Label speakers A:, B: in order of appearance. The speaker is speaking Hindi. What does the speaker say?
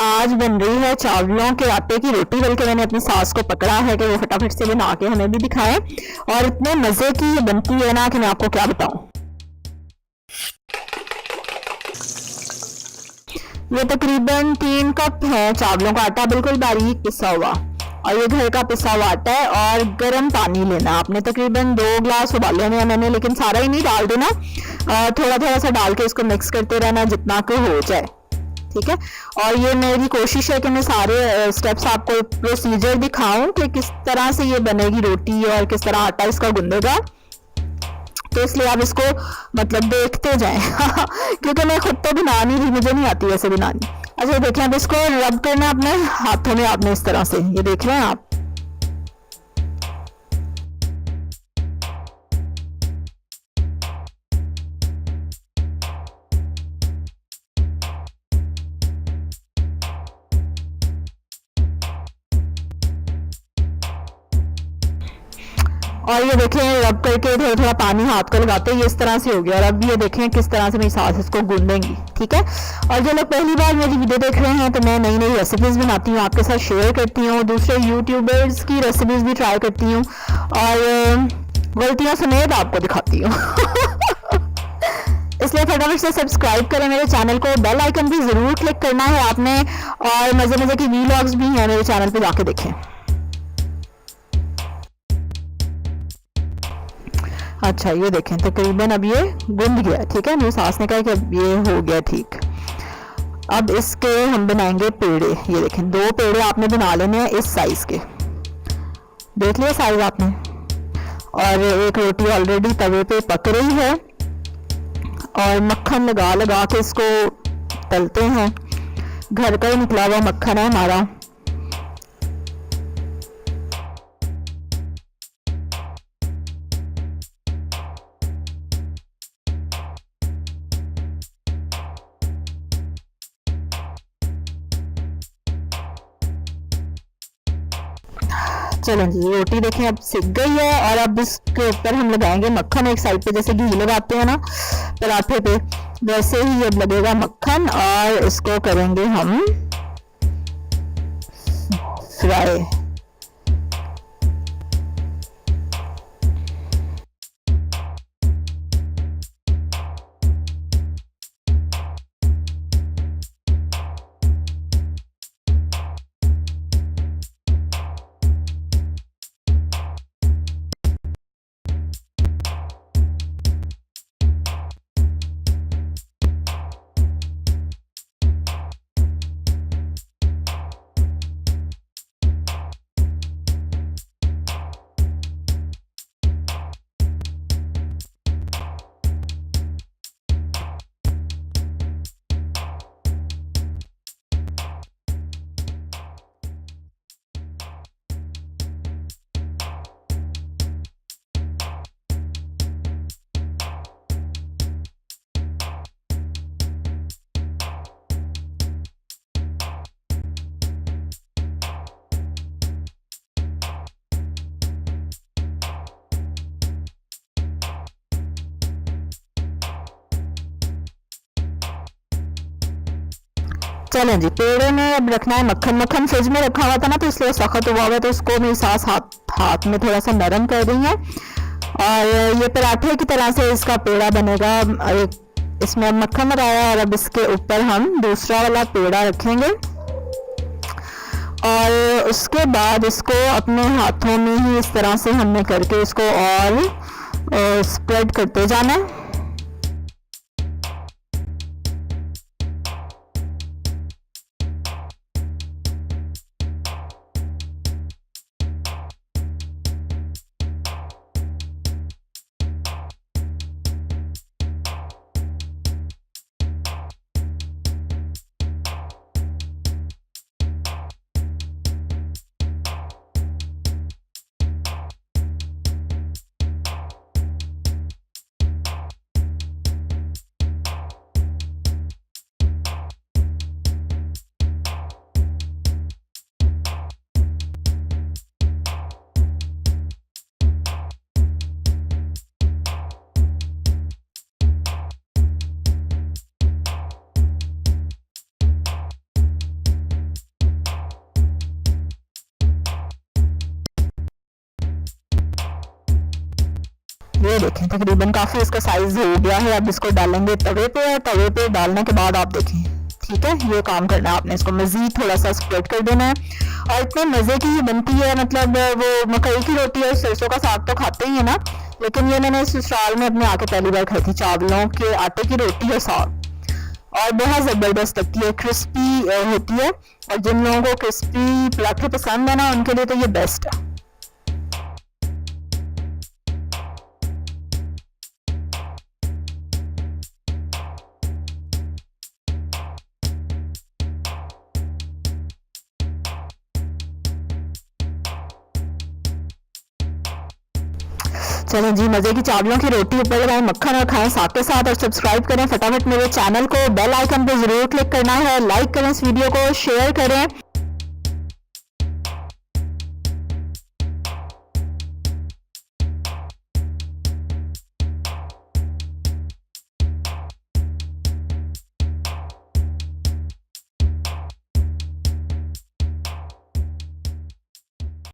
A: आज बन रही है चावलों के आटे की रोटी। बल्कि मैंने अपनी सास को पकड़ा है कि वो फटाफट से बना के हमें भी दिखाएं, और इतने मज़े की ये बनती है ना कि मैं आपको क्या बताऊं। ये तकरीबन 3 कप है चावलों का आटा, बिल्कुल बारीक पिसा हुआ, और ये घर का पिसा हुआ आटा है। और गर्म पानी लेना आपने, तकरीबन 2 ग्लास उबाले हैं मैंने, लेकिन सारा ही नहीं डाल देना, थोड़ा थोड़ा सा डाल के इसको मिक्स करते रहना जितना कि हो जाए, ठीक है। और ये मेरी कोशिश है कि मैं सारे स्टेप्स आपको प्रोसीजर दिखाऊं कि किस तरह से ये बनेगी रोटी और किस तरह आटा इसका गूंदेगा, तो इसलिए आप इसको मतलब देखते जाएं क्योंकि मैं खुद तो बना नहीं रही, मुझे नहीं आती ऐसे बनानी। अच्छा देखें, अब इसको रब करना अपने हाथों में आपने इस तरह से, ये देख रहे हैं आप। और ये देखें रब करके थोड़ा थोड़ा पानी हाथ को लगाते हैं, ये इस तरह से हो गया। और अब ये देखें किस तरह से मेरी सास इसको गूंदेंगी, ठीक है। और जो लोग पहली बार मेरी वीडियो देख रहे हैं, तो मैं नई नई रेसिपीज़ बनाती हूँ, आपके साथ शेयर करती हूँ, दूसरे यूट्यूबर्स की रेसिपीज़ भी ट्राई करती हूँ, और गलतियाँ समेत आपको दिखाती हूँ इसलिए फटाफट से सब्सक्राइब करें मेरे चैनल को, बेल आइकन भी ज़रूर क्लिक करना है आपने, और मज़े मज़े की वीलॉग्स भी हैं मेरे चैनल पर, जाके देखें। अच्छा ये देखें तकरीबन अब ये गुंद गया, ठीक है। मेरी सास ने कहा कि अब ये हो गया ठीक। अब इसके हम बनाएंगे पेड़े। ये देखें 2 पेड़े आपने बना लेने हैं इस साइज के, देख लिया साइज आपने। और एक रोटी ऑलरेडी तवे पे पक रही है, और मक्खन लगा लगा के इसको तलते हैं। घर का ही निकला हुआ मक्खन है हमारा। चलें जी, रोटी देखें अब सिक गई है, और अब इसके ऊपर हम लगाएंगे मक्खन। एक साइड पे जैसे घी लगाते हैं ना पराठे पे, वैसे ही अब लगेगा मक्खन, और इसको करेंगे हम फ्राई। चलें जी, पेड़े में अब रखना है मक्खन। मक्खन फ्रिज में रखा हुआ था ना, तो इसलिए सख्त हुआ हुआ है, तो इसको मेरी सास हाथ में थोड़ा सा नरम कर रही है। और ये पराठे की तरह से इसका पेड़ा बनेगा। इसमें मक्खन लगाया, और अब इसके ऊपर हम दूसरा वाला पेड़ा रखेंगे, और उसके बाद इसको अपने हाथों में ही इस तरह से हमने करके इसको और स्प्रेड करते जाना है। ये देखें तकरीबन काफ़ी इसका साइज़ हो गया है। अब इसको डालेंगे तवे पे, और तवे पे डालने के बाद आप देखें, ठीक है, ये काम करना है आपने, इसको मज़ीद थोड़ा सा स्प्रेड कर देना है। और इतने मज़े की ये बनती है, मतलब वो मकई की रोटी और सरसों का साग तो खाते ही है ना, लेकिन ये मैंने ससुराल में अपने आके पहली बार खाई थी, चावलों के आटे की रोटी और साग, और बहुत ज़बरदस्त लगती है, क्रिस्पी होती है। और जिन लोगों को क्रिस्पी पराठे पसंद है ना, उनके लिए तो ये बेस्ट है। चलो जी, मज़े की चावलों की रोटी ऊपर लगाएं, मक्खन और खाएं साग के साथ। और सब्सक्राइब करें फटाफट मेरे चैनल को, बेल आइकन पे ज़रूर क्लिक करना है, लाइक करें इस वीडियो को, शेयर करें।